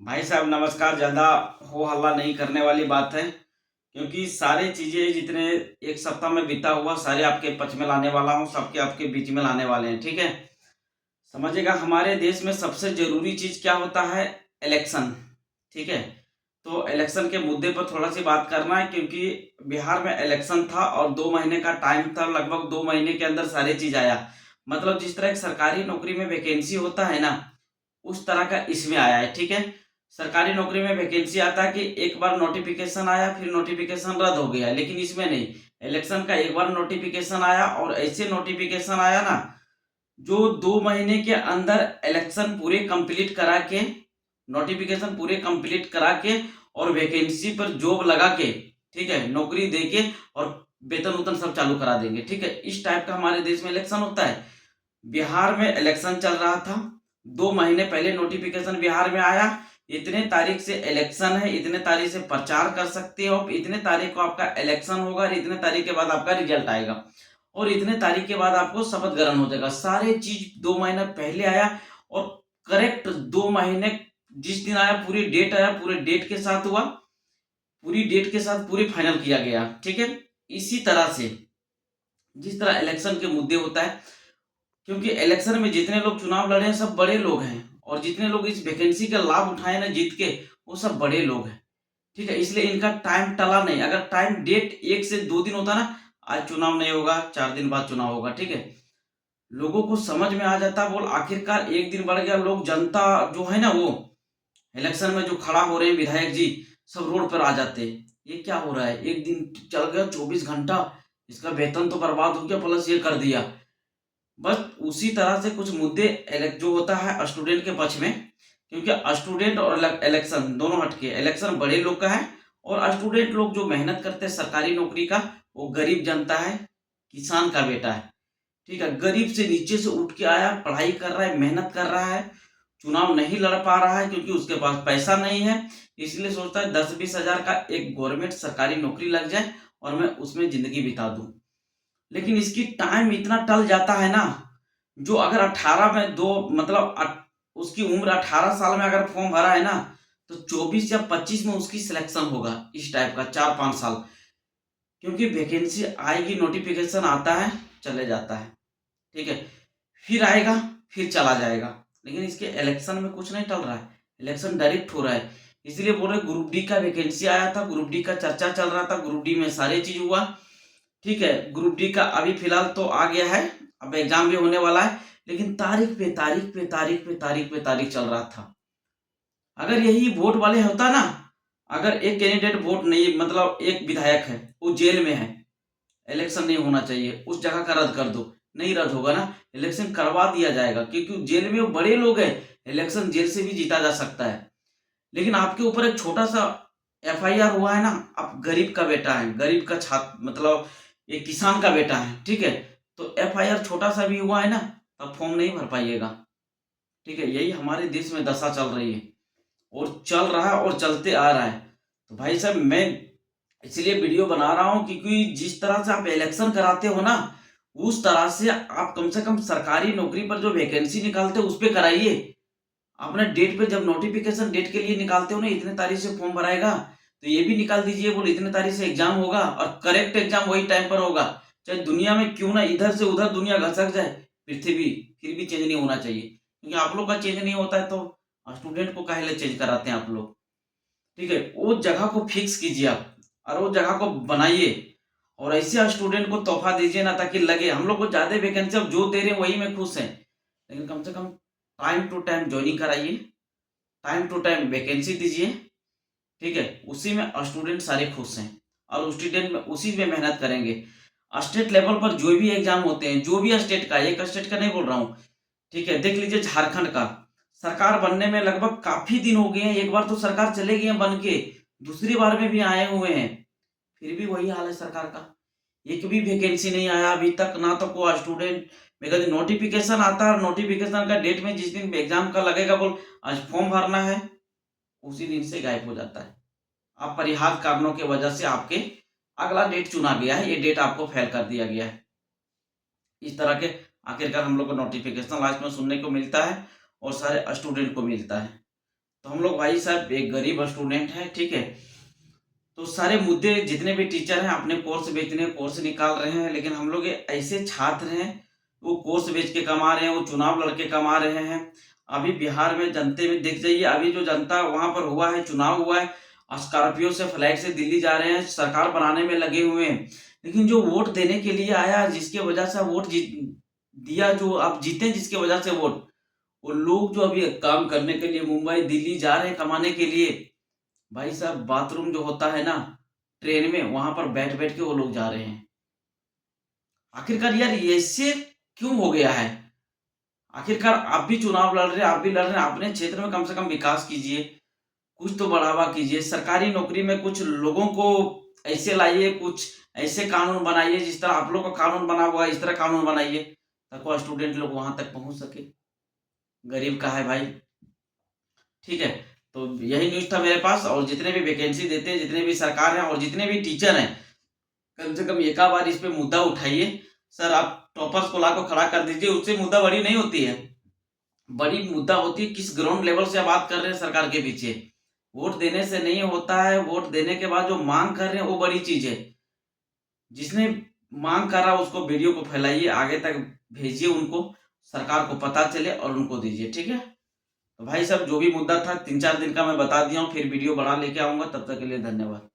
भाई साहब नमस्कार। ज़्यादा हो हल्ला नहीं करने वाली बात है, क्योंकि सारी चीज़ें जितने एक सप्ताह में बीता हुआ सारे आपके पक्ष में लाने वाला हूँ, सबके आपके बीच में लाने वाले हैं। ठीक है, समझिएगा हमारे देश में सबसे ज़रूरी चीज़ क्या होता है? इलेक्शन। ठीक है, तो इलेक्शन के मुद्दे पर थोड़ा सी बात करना है, क्योंकि बिहार में इलेक्शन था और 2 महीने का टाइम था। लगभग 2 महीने के अंदर सारी चीज़ आया। मतलब जिस तरह एक सरकारी नौकरी में वैकेंसी होता है ना, उस तरह का इसमें आया है। ठीक है, सरकारी नौकरी में वैकेंसी आता है कि एक बार नोटिफिकेशन आया फिर नोटिफिकेशन रद्द हो गया, लेकिन इसमें नहीं। इलेक्शन का एक बार नोटिफिकेशन आया और ऐसे नोटिफिकेशन आया ना, जो 2 महीने के अंदर इलेक्शन पूरे कंप्लीट करा के, नोटिफिकेशन पूरे कंप्लीट करा के और वैकेंसी पर जॉब लगा के, ठीक है, नौकरी दे के और वेतन उतन सब चालू करा देंगे। ठीक है, इस टाइप का हमारे देश में इलेक्शन होता है। बिहार में इलेक्शन चल रहा था, 2 महीने पहले नोटिफिकेशन बिहार में आया, इतने तारीख से इलेक्शन है, इतने तारीख से प्रचार कर सकते हो, इतने तारीख को आपका इलेक्शन होगा और इतने तारीख के बाद आपका रिजल्ट आएगा और इतने तारीख के बाद आपको शपथ ग्रहण हो जाएगा। सारे चीज 2 महीना पहले आया और करेक्ट 2 महीने जिस दिन आया, पूरी डेट आया, पूरे डेट के साथ हुआ, पूरी डेट के साथ पूरी फाइनल किया गया। ठीक है, इसी तरह से जिस तरह इलेक्शन के मुद्दे होता है, क्योंकि इलेक्शन में जितने लोग चुनाव लड़े हैं सब बड़े लोग हैं और जितने लोग इस वैकेंसी का लाभ उठाए ना जीत के, वो सब बड़े लोग हैं। ठीक है, इसलिए इनका टाइम टला नहीं। अगर टाइम डेट 1 से 2 दिन होता ना, आज चुनाव नहीं होगा, 4 दिन बाद चुनाव होगा। ठीक है, लोगों को समझ में आ जाता, बोल आखिरकार एक दिन बढ़ गया, लोग जनता जो है ना, वो इलेक्शन में जो खड़ा हो रहे हैं विधायक जी, सब रोड पर आ जाते। ये क्या हो रहा है? एक दिन चल गया, 24 घंटा, इसका वेतन तो बर्बाद हो गया, प्लस ये कर दिया। बस उसी तरह से कुछ मुद्दे जो होता है स्टूडेंट के पक्ष में, क्योंकि स्टूडेंट और इलेक्शन दोनों हटके, इलेक्शन बड़े लोग का है और स्टूडेंट लोग जो मेहनत करते हैं सरकारी नौकरी का, वो गरीब जनता है, किसान का बेटा है। ठीक है, गरीब से नीचे से उठ के आया, पढ़ाई कर रहा है, मेहनत कर रहा है, चुनाव नहीं लड़ पा रहा है क्योंकि उसके पास पैसा नहीं है, इसलिए सोचता है 10-20 हज़ार का एक गवर्नमेंट सरकारी नौकरी लग जाए और मैं उसमें जिंदगी बिता दूं। लेकिन इसकी टाइम इतना टल जाता है ना, जो अगर 18 में दो मतलब उसकी उम्र 18 साल में अगर फॉर्म भरा है ना, तो 24 या 25 में उसकी सिलेक्शन होगा। इस टाइप का 4-5 साल, क्योंकि वैकेंसी आएगी, नोटिफिकेशन आता है, चले जाता है। ठीक है, फिर आएगा, फिर चला जाएगा। लेकिन इसके इलेक्शन में कुछ नहीं टल रहा है, इलेक्शन डायरेक्ट हो रहा है। इसलिए बोल रहे ग्रुप डी का वैकेंसी आया था, ग्रुप डी का चर्चा चल रहा था, ग्रुप डी में सारी चीज हुआ। ठीक है, ग्रुप डी का अभी फिलहाल तो आ गया है, अब एग्जाम भी होने वाला है, लेकिन तारीख पे तारीख पे तारीख पे तारीख पे तारीख चल रहा था। अगर यही वोट वाले होता ना, अगर एक कैंडिडेट वोट नहीं, मतलब एक विधायक है वो जेल में है, इलेक्शन नहीं होना चाहिए, उस जगह का रद्द कर दो, नहीं रद्द होगा ना, इलेक्शन करवा दिया जाएगा, क्योंकि जेल में वो बड़े लोग हैं, इलेक्शन जेल से भी जीता जा सकता है। लेकिन आपके ऊपर एक छोटा सा एफआईआर हुआ है ना, आप गरीब का बेटा है, गरीब का छात्र, मतलब ये किसान का बेटा है। ठीक है, तो एफआईआर छोटा सा भी हुआ है ना, तब फॉर्म नहीं भर पाइएगा। ठीक है, यही हमारे देश में दशा चल रही है और चल रहा है और चलते आ रहा है। तो भाई साहब मैं इसलिए वीडियो बना रहा हूं, क्योंकि जिस तरह से आप इलेक्शन कराते हो ना, उस तरह से आप कम से कम सरकारी नौकरी पर जो वैकेंसी निकालते हो उस पर कराइए। अपने डेट पे जब नोटिफिकेशन डेट के लिए निकालते हो ना, इतने तारीख से फॉर्म भराएगा, तो ये भी निकाल दीजिए, बोले इतने तारीख से एग्जाम होगा और करेक्ट एग्जाम वही टाइम पर होगा। चाहे दुनिया में क्यों ना इधर से उधर दुनिया घसक जाए, पृथ्वी, फिर भी चेंज नहीं होना चाहिए, क्योंकि आप लोग का चेंज नहीं होता है तो स्टूडेंट को काहे लिए चेंज कराते हैं आप लोग। ठीक है, वो जगह को फिक्स कीजिए आप और वो जगह को बनाइए और ऐसे स्टूडेंट को तोहफा दीजिए ना, ताकि लगे हम लोग को ज्यादा वैकेंसी अब जो दे रहे हैं वही में खुश हैं। लेकिन कम से कम टाइम टू टाइम ज्वाइनिंग कराइए, टाइम टू टाइम वैकेंसी दीजिए। ठीक है, उसी में स्टूडेंट सारे खुश हैं और स्टूडेंट में उसी में मेहनत करेंगे। स्टेट लेवल पर जो भी एग्जाम होते हैं, जो भी स्टेट का, एक स्टेट का नहीं बोल रहा हूँ, ठीक है, देख लीजिए झारखंड का, सरकार बनने में लगभग काफी दिन हो गए हैं, एक बार तो सरकार चले गई है बन के, दूसरी बार में भी आए हुए हैं, फिर भी वही हाल है सरकार का। एक भी वैकेंसी नहीं आया अभी तक, ना तो कोई स्टूडेंट मेरा नोटिफिकेशन आता है, नोटिफिकेशन का डेट में जिस दिन एग्जाम का लगेगा, बोल आज फॉर्म भरना है, उसी दिन से गायब हो जाता है। अपरिहार्य कारणों की वजह से आपके अगला डेट चुना गया है, ये डेट आपको फेल कर दिया गया है। इस तरह के आखिरकार हम लोग को नोटिफिकेशन लास्ट में सुनने को मिलता है और सारे स्टूडेंट को मिलता है। तो हम लोग भाई साहब एक गरीब स्टूडेंट है, ठीक है। तो सारे मुद्दे जितने भी टीचर हैं अपने कोर्स बेचने कोर्स निकाल रहे हैं, लेकिन हम लोग ऐसे छात्र हैं वो कोर्स बेच के कमा रहे हैं, वो चुनाव लड़के कमा रहे हैं। अभी बिहार में जनते में देख जाइए, अभी जो जनता वहां पर हुआ है, चुनाव हुआ है, स्कॉर्पियो से फ्लाइट से दिल्ली जा रहे हैं, सरकार बनाने में लगे हुए हैं। लेकिन जो वोट देने के लिए आया, जिसके वजह से वोट दिया, जो आप जीते जिसके वजह से वोट, वो लोग जो अभी काम करने के लिए मुंबई दिल्ली जा रहे हैं कमाने के लिए, भाई साहब बाथरूम जो होता है ना ट्रेन में, वहां पर बैठ बैठ के वो लोग जा रहे हैं। आखिरकार यार ऐसे क्यों हो गया है? आखिरकार आप भी चुनाव लड़ रहे हैं, आप भी लड़ रहे हैं, अपने क्षेत्र में कम से कम विकास कीजिए, कुछ तो बढ़ावा कीजिए, सरकारी नौकरी में कुछ लोगों को ऐसे लाइए, कुछ ऐसे कानून बनाइए, जिस तरह आप लोग का कानून बना हुआ है इस तरह कानून बनाइए, ताकि स्टूडेंट लोग वहां तक पहुंच सके। गरीब का है भाई, ठीक है। तो यही न्यूज़ था मेरे पास, और जितने भी वैकेंसी देते हैं, जितने भी सरकार हैं और जितने भी टीचर हैं, कम से कम एक बार इस पे मुद्दा उठाइए। सर आप टॉपर्स को लाकर खड़ा कर दीजिए, उससे मुद्दा बड़ी नहीं होती है। बड़ी मुद्दा होती है किस ग्राउंड लेवल से आप बात कर रहे हैं सरकार के पीछे। वोट देने से नहीं होता है, वोट देने के बाद जो मांग कर रहे हैं वो बड़ी चीज है। जिसने मांग करा उसको वीडियो को फैलाइए, आगे तक भेजिए, उनको सरकार को पता चले और उनको दीजिए, ठीक है। तो भाई साहब जो भी मुद्दा था 3-4 दिन का मैं बता दिया हूँ, फिर वीडियो बड़ा लेके आऊंगा, तब तक के लिए धन्यवाद।